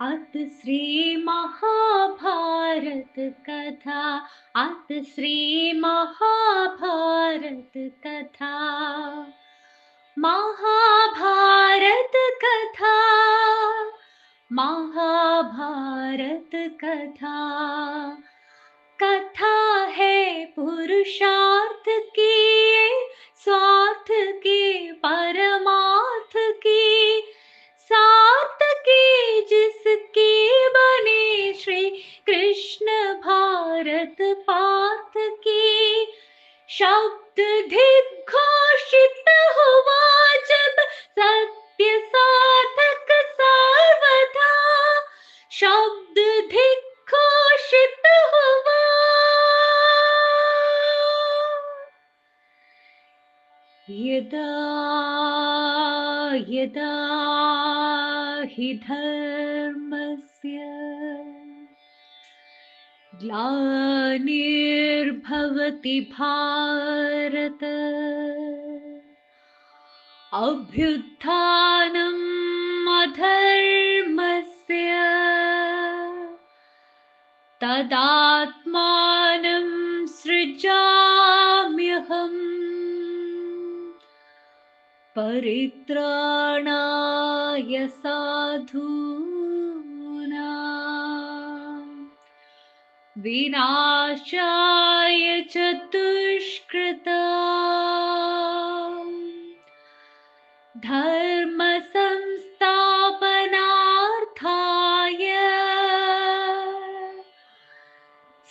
अथ श्री महाभारत कथा। अथ श्री महाभारत कथा। महाभारत कथा। महाभारत कथा। कथा है पुरुषार्थ की, स्वार्थ के परमार्थ की, सार्थ की जिसकी बने श्री कृष्ण भारत पार्थ की। शब्द दिग्घोषित हुआ जब सत्य साधक सर्वथा। शब्द दिग्घोषित हुआ यदा यदा हि धर्मस्य ग्लानिर्भवति भारत, अभ्युत्थानम् अधर्मस्य तदात्मानं सृजाम्यहम्, परित्राणाय साधूनां विनाशाय च दुष्कृतां, धर्म संस्थापनार्थाय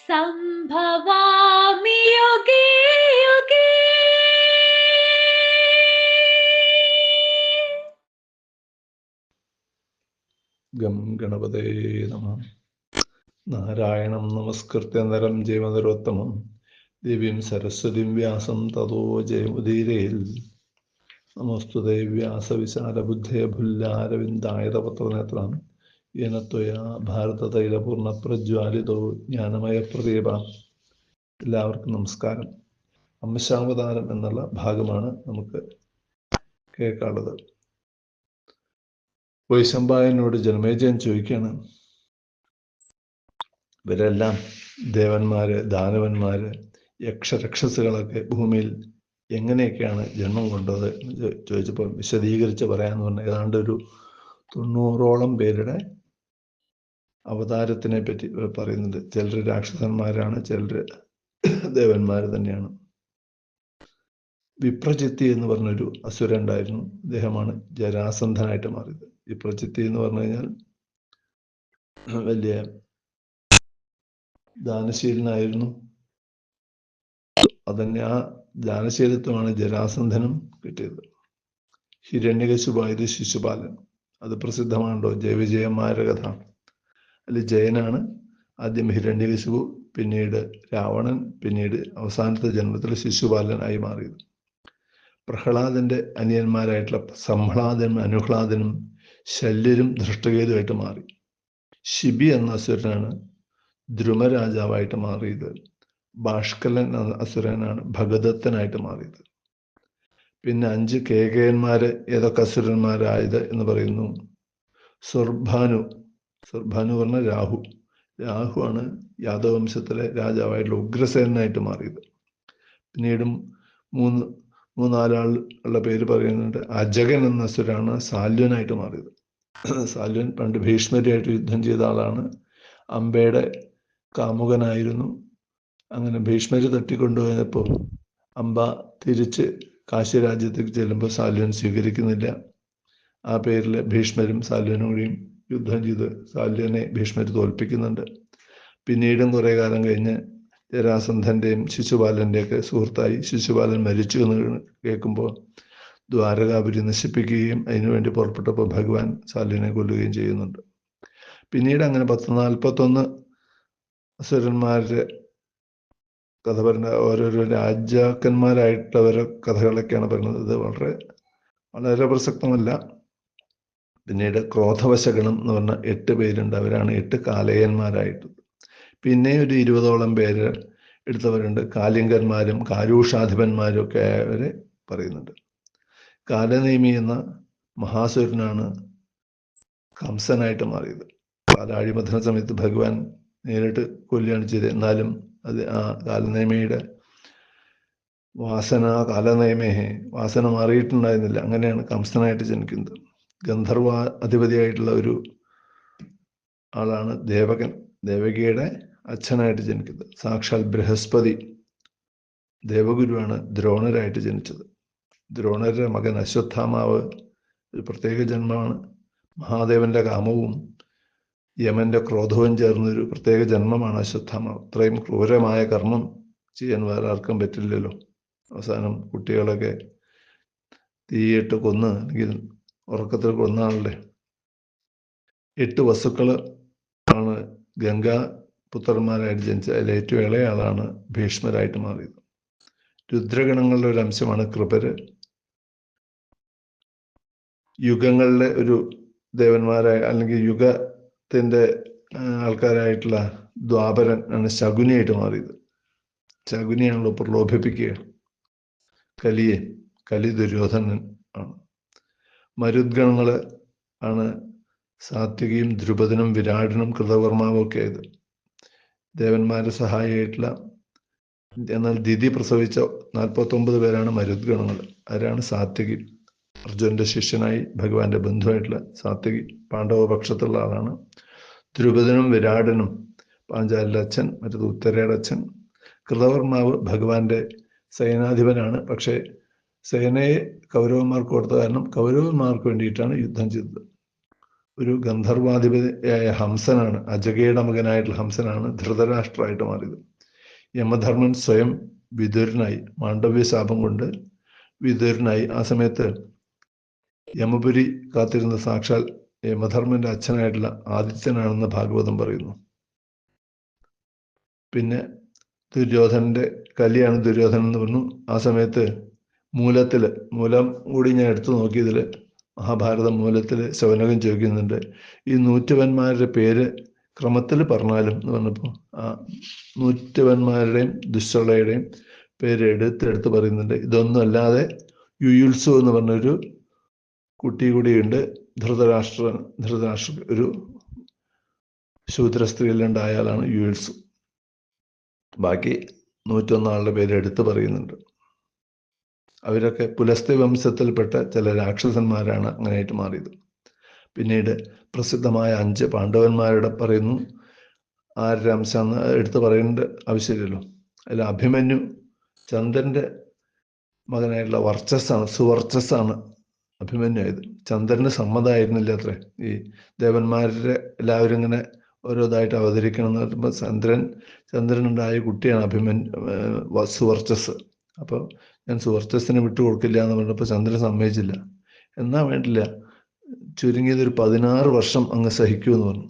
संभवामि युगे युगे। ഗം ഗണപതേ നമഃ. നാരായണം നമസ്കൃത്യ നരം ചൈവ നരോത്തമം ദേവീം സരസ്വതീം വ്യാസം തതോ ജയമുദീരേൽ. നമസ്തുതേ വ്യാസവിശാലബുദ്ധേ ഭുല്ലാരവിന്ദായതപത്രനേത്രം യേന ത്വയാ ഭാരതതൈലപൂർണ്ണപ്രജ്വാലിതോ ജ്ഞാനമയപ്രദീപ. എല്ലാവർക്കും നമസ്കാരം. അംശാവതാരം എന്നുള്ള ഭാഗമാണ് നമുക്ക് കേൾക്കാനുള്ളത്. വൈശമ്പായനോട് ജനമേജയൻ ചോദിക്കുകയാണ്, ഇവരെല്ലാം ദേവന്മാര്, ദാനവന്മാര്, യക്ഷരക്ഷസുകളൊക്കെ ഭൂമിയിൽ എങ്ങനെയൊക്കെയാണ് ജന്മം കൊണ്ടത് എന്ന് ചോദിച്ചപ്പോൾ വിശദീകരിച്ച് പറയാമെന്ന് പറഞ്ഞാൽ ഏതാണ്ട് ഒരു 90ഓളം പേരുടെ അവതാരത്തിനെ പറ്റി പറയുന്നുണ്ട്. ചിലർ രാക്ഷസന്മാരാണ്, ചിലർ ദേവന്മാർ തന്നെയാണ്. വിപ്രചിത്തി എന്ന് പറഞ്ഞൊരു അസുരൻ ഉണ്ടായിരുന്നു. അദ്ദേഹമാണ് ജരാസന്ധനായിട്ട് മാറിയത്. വിപ്രചിത്തി എന്ന് പറഞ്ഞു കഴിഞ്ഞാൽ വലിയ ദാനശീലനായിരുന്നു. അതന്നെ ആ ദാനശീലത്വമാണ് ജരാസന്ധനും കിട്ടിയത്. ഹിരണ്യകശിപായത് ശിശുപാലൻ, അത് പ്രസിദ്ധമാണല്ലോ, ജയവിജയന്മാരുടെ കഥ. അതിൽ ജയനാണ് ആദ്യം ഹിരണ്യകശിപു, പിന്നീട് രാവണൻ, പിന്നീട് അവസാനത്തെ ജന്മത്തിൽ ശിശുപാലൻ ആയി മാറിയത്. പ്രഹ്ലാദന്റെ അനിയന്മാരായിട്ടുള്ള സംഹ്ലാദനും അനുഹ്ലാദനും ശല്യരും ധൃഷ്ടകേതുവായിട്ട് മാറി. ശിബി എന്ന അസുരനാണ് ധ്രുമരാജാവായിട്ട് മാറിയത്. ബാഷ്കലൻ എന്ന അസുരനാണ് ഭഗദത്തനായിട്ട് മാറിയത്. പിന്നെ 5 കേകയന്മാര് ഏതൊക്കെ അസുരന്മാരായത് എന്ന് പറയുന്നു. സുർഭാനു പറഞ്ഞ രാഹു ആണ് യാദവംശത്തിലെ രാജാവായിട്ടുള്ള ഉഗ്രസേനായിട്ട് മാറിയത്. പിന്നീടും മൂന്നാലാളുള്ള പേര് പറയുന്നുണ്ട്. അജകൻ എന്ന അസുരാണ് സാല്വനായിട്ട് മാറിയത്. സാല്വൻ പണ്ട് ഭീഷ്മരിയായിട്ട് യുദ്ധം ചെയ്ത ആളാണ്. അംബയുടെ കാമുകനായിരുന്നു. അങ്ങനെ ഭീഷ്മര് തട്ടിക്കൊണ്ടുപോയപ്പോൾ അംബ തിരിച്ച് കാശി രാജ്യത്തേക്ക് ചെല്ലുമ്പോൾ സാല്വൻ സ്വീകരിക്കുന്നില്ല. ആ പേരിൽ ഭീഷ്മരും സാല്വനും കൂടിയും യുദ്ധം ചെയ്ത് സാല്വനെ ഭീഷ്മര് തോൽപ്പിക്കുന്നുണ്ട്. പിന്നീടും കുറെ കാലം കഴിഞ്ഞ് ജരാസന്ധന്റെയും ശിശുപാലന്റെയൊക്കെ സുഹൃത്തായി. ശിശുപാലൻ മരിച്ചു എന്ന് കേൾക്കുമ്പോൾ ദ്വാരകാപുരി നശിപ്പിക്കുകയും അതിനുവേണ്ടി പുറപ്പെട്ടപ്പോൾ ഭഗവാൻ സാല്വനെ കൊല്ലുകയും ചെയ്യുന്നുണ്ട്. പിന്നീട് അങ്ങനെ 1041 അസുരന്മാരുടെ കഥ പറഞ്ഞ ഓരോരോ രാജാക്കന്മാരായിട്ടുള്ളവരെ കഥകളൊക്കെയാണ് പറയുന്നത്. ഇത് വളരെ പ്രസക്തമല്ല. പിന്നീട് ക്രോധവശഗണം എന്ന് പറഞ്ഞ 8 പേരുണ്ട്. അവരാണ് 8 കാലയന്മാരായിട്ട്. പിന്നെ ഒരു 20ഓളം പേര് എടുത്തവരുണ്ട്. കാലിംഗന്മാരും കാരൂഷാധിപന്മാരും ഒക്കെ അവരെ പറയുന്നുണ്ട്. കാലനേമി എന്ന മഹാസുരനാണ് കംസനായിട്ട് മാറിയത്. കാലാഴിമഥന സമയത്ത് ഭഗവാൻ നേരിട്ട് കൊല്ലുകയാണ് ചെയ്തത്. എന്നാലും അത് ആ കാലനേമയുടെ കാലനേമേഹേ വാസന മാറിയിട്ടുണ്ടായിരുന്നില്ല. അങ്ങനെയാണ് കംസനായിട്ട് ജനിക്കുന്നത്. ഗന്ധർവ അധിപതിയായിട്ടുള്ള ഒരു ആളാണ് ദേവകൻ. ദേവകിയുടെ അച്ഛനായിട്ട് ജനിക്കുന്നത്. സാക്ഷാൽ ബൃഹസ്പതി ദേവഗുരുവാണ് ദ്രോണരായിട്ട് ജനിച്ചത്. ദ്രോണരുടെ മകൻ അശ്വത്ഥാമാവ് ഒരു പ്രത്യേക ജന്മമാണ്. മഹാദേവന്റെ കാമവും യമന്റെ ക്രോധവും ചേർന്നൊരു പ്രത്യേക ജന്മമാണ് അശ്വത്ഥാമാവ്. അത്രയും ക്രൂരമായ കർമ്മം ചെയ്യാൻ വേറെ ആർക്കും പറ്റില്ലല്ലോ. അവസാനം കുട്ടികളൊക്കെ തീയിട്ട് കൊന്ന്, അല്ലെങ്കിൽ ഉറക്കത്തിൽ കൊന്ന ആളുടെ 8 വസുക്കള് ആണ് ഗംഗാ പുത്രന്മാരായിട്ട് ജനിച്ചത്. അതിൽ ഏറ്റവും ഇളയ ആളാണ് ഭീഷ്മരായിട്ട് മാറിയത്. രുദ്രഗണങ്ങളുടെ ഒരു അംശമാണ് കൃപര്. യുഗങ്ങളിലെ ഒരു ദേവന്മാരായ അല്ലെങ്കിൽ യുഗത്തിന്റെ ആൾക്കാരായിട്ടുള്ള ദ്വാപരൻ ആണ് ശകുനിയായിട്ട് മാറിയത്. ശകുനിയാണല്ലോ പ്രലോഭിപ്പിക്കുക കലിയെ. കലി ദുര്യോധനൻ ആണ്. മരുദ്ഗണങ്ങള് ആണ് സാത്വികിയും ദ്രുപദനും വിരാടനും കൃതവർമാവും ഒക്കെ ആയത്. ദേവന്മാരുടെ സഹായിയായിട്ടുള്ള, എന്നാൽ ദിതി പ്രസവിച്ച 49 പേരാണ് മരുദ്ഗണങ്ങൾ. ആരാണ്? സാത്വികി. അർജുനന്റെ ശിഷ്യനായി ഭഗവാന്റെ ബന്ധുവായിട്ടുള്ള സാത്വികി പാണ്ഡവ പക്ഷത്തുള്ള ആളാണ്. ദ്രുപദനും വിരാടനും പാഞ്ചാലിന്റെ അച്ഛൻ, മറ്റത് ഉത്തരയുടെ അച്ഛൻ. കൃതവർമാവ് ഭഗവാന്റെ സേനാധിപനാണ്. പക്ഷേ സേനയെ കൗരവന്മാർക്ക് കൊടുത്ത കാരണം കൗരവന്മാർക്ക് വേണ്ടിയിട്ടാണ് യുദ്ധം ചെയ്തത്. ഒരു ഗന്ധർവാധിപതിയായ ഹംസനാണ്, അജഗയുടെ മകനായിട്ടുള്ള ഹംസനാണ് ധൃതരാഷ്ട്രമായിട്ട് മാറിയത്. യമധർമ്മൻ സ്വയം വിദുരനായി, മാണ്ഡവ്യ ശാപം കൊണ്ട് വിദുരനായി. ആ സമയത്ത് യമപുരി കാത്തിരുന്ന സാക്ഷാൽ യമധർമ്മന്റെ അച്ഛനായിട്ടുള്ള ആദിത്യനാണെന്ന് ഭാഗവതം പറയുന്നു. പിന്നെ ദുര്യോധനന്റെ കലിയാണ് ദുര്യോധനൻ എന്ന് പറഞ്ഞു. ആ സമയത്ത് മൂലം കൂടി ഞാൻ എടുത്തു നോക്കിയതിൽ മഹാഭാരത മൂലത്തിൽ ശൗനകൻ ചോദിക്കുന്നുണ്ട്, ഈ 100വന്മാരുടെ പേര് ക്രമത്തിൽ പറഞ്ഞാലും എന്ന് പറഞ്ഞപ്പോൾ ആ 100വന്മാരുടെയും ദുശ്ശളയുടെയും പേര് എടുത്ത് പറയുന്നുണ്ട്. ഇതൊന്നും അല്ലാതെ യുയുത്സു എന്ന് പറഞ്ഞൊരു കുട്ടി കൂടിയുണ്ട്. ധൃതരാഷ്ട്ര ഒരു ശൂദ്ര സ്ത്രീയിലുണ്ടായ ആളാണ് യുയുത്സു. ബാക്കി 101 ആളുടെ പേര് എടുത്ത് പറയുന്നുണ്ട്. അവരൊക്കെ പുലസ്ത്യ വംശത്തിൽപ്പെട്ട ചില രാക്ഷസന്മാരാണ് അങ്ങനെയായിട്ട് മാറിയത്. പിന്നീട് പ്രസിദ്ധമായ 5 പാണ്ഡവന്മാരുടെ പറയുന്നു. ആരുടെ അംശമെന്ന് എടുത്ത് പറയേണ്ട ആവശ്യമില്ലല്ലോ. അതിൽ അഭിമന്യു ചന്ദ്രന്റെ മകനായിട്ടുള്ള സുവർച്ചസ്സാണ് അഭിമന്യായത്. ചന്ദ്രന് സമ്മതമായിരുന്നില്ല അത്രേ ഈ ദേവന്മാരുടെ എല്ലാവരും ഇങ്ങനെ ഓരോതായിട്ട് അവതരിക്കണം എന്ന് പറയുമ്പോൾ ചന്ദ്രനുണ്ടായ കുട്ടിയാണ് സുവർച്ചസ്. അപ്പോൾ ഞാൻ സുവർച്ചസിനെ വിട്ടുകൊടുക്കില്ല എന്ന് പറഞ്ഞപ്പോൾ ചന്ദ്രൻ സമ്മതിച്ചില്ല. എന്നാ വേണ്ടില്ല, ചുരുങ്ങിയത് ഒരു 16 വർഷം അങ്ങ് സഹിക്കുമെന്ന് പറഞ്ഞു.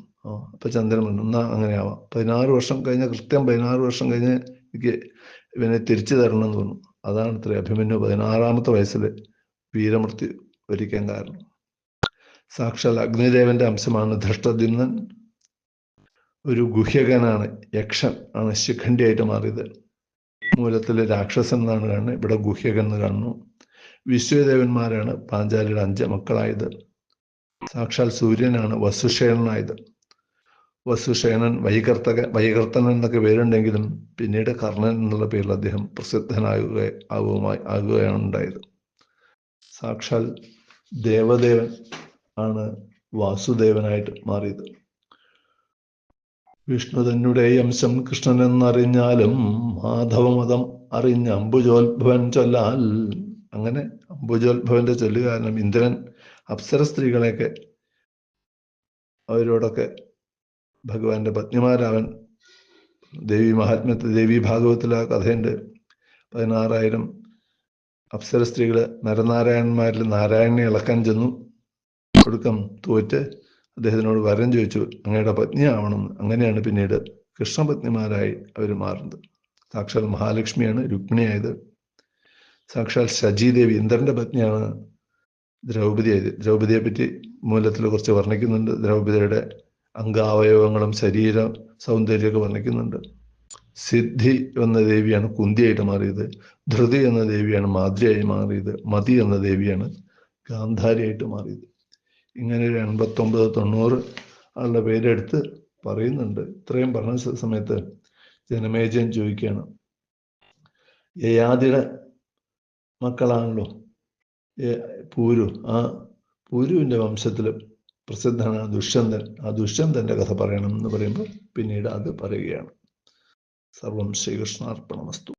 അപ്പൊ ചന്ദ്രൻ പറഞ്ഞു എന്നാ അങ്ങനെ ആവാം, 16 വർഷം കഴിഞ്ഞ കൃത്യം 16 വർഷം കഴിഞ്ഞ് എനിക്ക് ഇവനെ തിരിച്ചു തരണം എന്ന് പറഞ്ഞു. അതാണ് ഇത്ര അഭിമന്യു 16ാമത്തെ വയസ്സിൽ വീരമൃത്യു വരിക്കാൻ കാരണം. സാക്ഷാൽ അഗ്നിദേവന്റെ അംശമാണ് ധൃഷ്ടദ്യുമ്നൻ. ഒരു ഗുഹ്യകനാണ്, യക്ഷൻ ആണ് ശിഖണ്ഡിയായിട്ട് മാറിയത്. മൂലത്തിൽ രാക്ഷസൻ എന്നാണ് കാണുന്നത്, ഇവിടെ ഗുഹ്യകൻ എന്ന് കാണുന്നു. വിശ്വദേവന്മാരാണ് പാഞ്ചാലിയുടെ 5 മക്കളായത്. സാക്ഷാൽ സൂര്യനാണ് വസുഷേണനായത്. വസുഷേണൻ വൈകർത്തനൻ എന്നൊക്കെ പേരുണ്ടെങ്കിലും പിന്നീട് കർണൻ എന്നുള്ള പേരിൽ അദ്ദേഹം പ്രസിദ്ധനാകുകയാണ് ഉണ്ടായത്. സാക്ഷാൽ ദേവദേവൻ ആണ് വാസുദേവനായിട്ട് മാറിയത്. വിഷ്ണു തന്നെ അംശം കൃഷ്ണൻ എന്നറിഞ്ഞാലും മാധവമതം അറിഞ്ഞ അംബുജോത്ഭവൻ ചൊല്ലാൽ. അങ്ങനെ അംബുജോത്ഭവന്റെ ചൊല്ല് കാരണം ഇന്ദ്രൻ അപ്സര സ്ത്രീകളെയൊക്കെ അവരോടൊക്കെ ഭഗവാന്റെ പത്നിമാരാവൻ. ദേവി ഭാഗവത്തിലെ ആ കഥയുണ്ട്. 16,000 അപ്സര സ്ത്രീകള് നരനാരായണന്മാരിൽ നാരായണനെ ഇളക്കാൻ ചെന്നു. ഒടുക്കം തോറ്റ് അദ്ദേഹത്തിനോട് വരം ചോദിച്ചു, അങ്ങയുടെ പത്നിയാവണം. അങ്ങനെയാണ് പിന്നീട് കൃഷ്ണപത്നിമാരായി അവർ മാറുന്നത്. സാക്ഷാൽ മഹാലക്ഷ്മിയാണ് രുക്മിണിയായത്. സാക്ഷാൽ ശചീദേവി ഇന്ദ്രന്റെ പത്നിയാണ് ദ്രൗപദിയായത്. ദ്രൗപദിയെ പറ്റി മൂലത്തിൽ കുറച്ച് വർണ്ണിക്കുന്നുണ്ട്. ദ്രൗപദിയുടെ അംഗാവയവങ്ങളും ശരീര സൗന്ദര്യമൊക്കെ വർണ്ണിക്കുന്നുണ്ട്. സിദ്ധി എന്ന ദേവിയാണ് കുന്തിയായിട്ട് മാറിയത്. ധൃതി എന്ന ദേവിയാണ് മാദ്രിയായി മാറിയത്. മതി എന്ന ദേവിയാണ് ഗാന്ധാരിയായിട്ട് മാറിയത്. ഇങ്ങനെ ഒരു 89-90 ആളുടെ പേരെടുത്ത് പറയുന്നുണ്ട്. ഇത്രയും പറഞ്ഞ സമയത്ത് ജനമേജയൻ ചോദിക്കുകയാണ്, യയാതിയുടെ മക്കളാണല്ലോ പൂരു. ആ പൂരുവിൻ്റെ വംശത്തിൽ പ്രസിദ്ധനാണ് ദുഷ്യന്തൻ. ആ ദുഷ്യന്തൻ്റെ കഥ പറയണം എന്ന് പറയുമ്പോൾ പിന്നീട് അത് പറയുകയാണ്. സർവം ശ്രീകൃഷ്ണാർപ്പണമസ്തു.